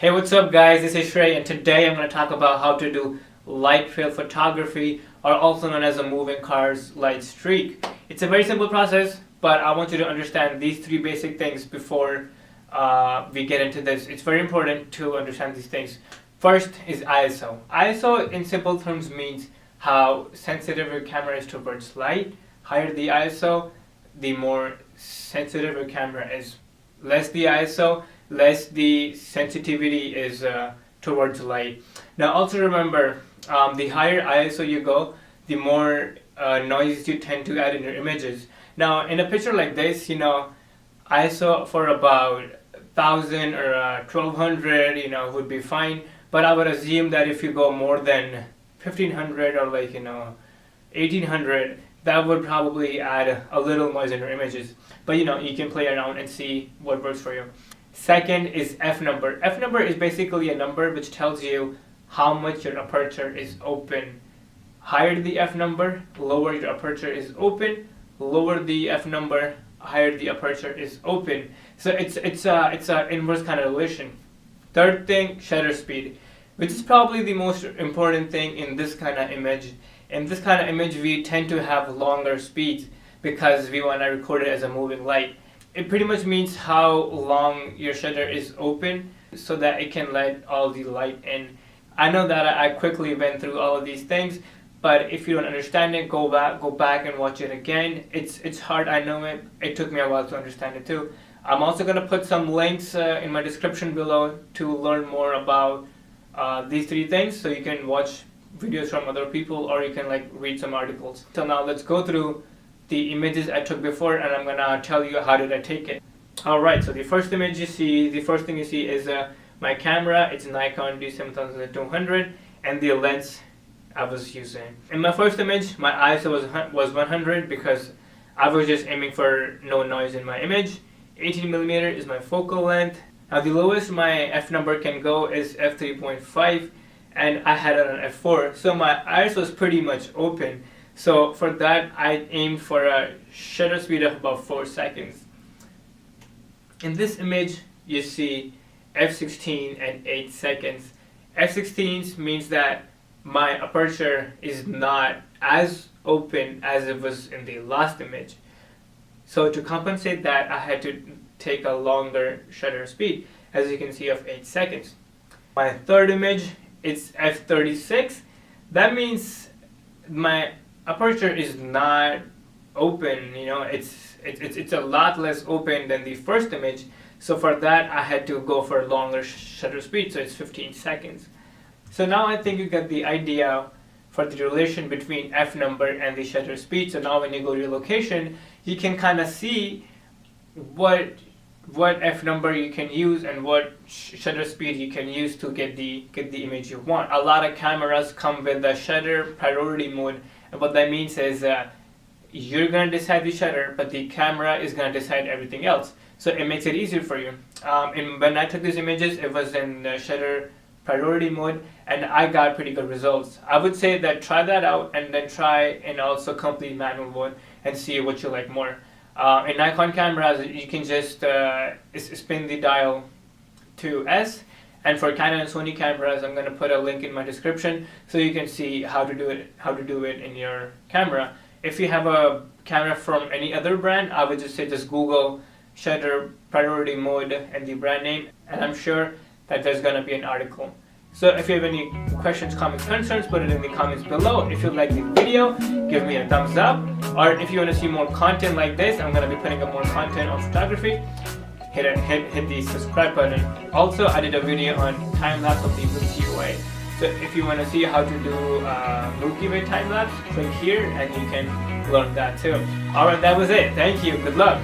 Hey, what's up guys, this is Shrey and today I'm going to talk about how to do light trail photography, or also known as a moving car's light streak. It's a very simple process, but I want you to understand these three basic things before we get into this. It's very important to understand these things. First is ISO. ISO in simple terms means how sensitive your camera is towards light. Higher the ISO, the more sensitive your camera is. Less the ISO, less the sensitivity is towards light. Now also remember, the higher ISO you go, the more noise you tend to add in your images. Now in a picture like this, ISO for about 1000 or 1200 would be fine, but I would assume that if you go more than 1500 or 1800, that would probably add a little noise in your images. But you can play around and see what works for you. Second is F number. F number is basically a number which tells you how much your aperture is open. Higher the F number, lower your aperture is open. Lower the F number, higher the aperture is open. So it's a inverse kind of relation. Third thing, shutter speed, which is probably the most important thing in this kind of image. In this kind of image, we tend to have longer speeds because we want to record it as a moving light. It pretty much means how long your shutter is open so that it can let all the light in. I know that I quickly went through all of these things, but if you don't understand it, go back and watch it again. It's hard, I know it. It took me a while to understand it too. I'm also going to put some links in my description below to learn more about these three things, so you can watch videos from other people or you can read some articles. So now let's go through the images I took before, and I'm gonna tell you how did I take it. Alright, so the first thing you see is my camera. It's a Nikon D7200 and the lens I was using. In my first image, my ISO was 100 because I was just aiming for no noise in my image. 18mm is my focal length. Now the lowest my F number can go is f3.5, and I had it on f4, so my iris was pretty much open. So for that, I aimed for a shutter speed of about 4 seconds. In this image, you see f16 and 8 seconds. f16 means that my aperture is not as open as it was in the last image. So to compensate that, I had to take a longer shutter speed, as you can see, of 8 seconds. My third image, it's f36. That means my aperture is not open. It's a lot less open than the first image. So for that, I had to go for a longer shutter speed, so it's 15 seconds. So now I think you get the idea for the relation between F number and the shutter speed. So now when you go to your location, you can kind of see what F number you can use and what shutter speed you can use to get the image you want. A lot of cameras come with the shutter priority mode, and what that means is you're going to decide the shutter, but the camera is going to decide everything else. So it makes it easier for you. When I took these images, it was in the shutter priority mode, and I got pretty good results. I would say that try that out, and then try and also complete manual mode and see what you like more. In Nikon cameras, you can just spin the dial to S, and for Canon and Sony cameras, I'm going to put a link in my description so you can see how to do it in your camera. If you have a camera from any other brand, I would just say just Google shutter priority mode and the brand name, and I'm sure that there's going to be an article. So if you have any questions, comments, concerns, put it in the comments below. If you like the video, give me a thumbs up. Or if you want to see more content like this, I'm going to be putting up more content on photography. Hit the subscribe button. Also, I did a video on time-lapse of the Milky Way. So if you want to see how to do Milky Way time-lapse, click here and you can learn that too. Alright, that was it. Thank you. Good luck.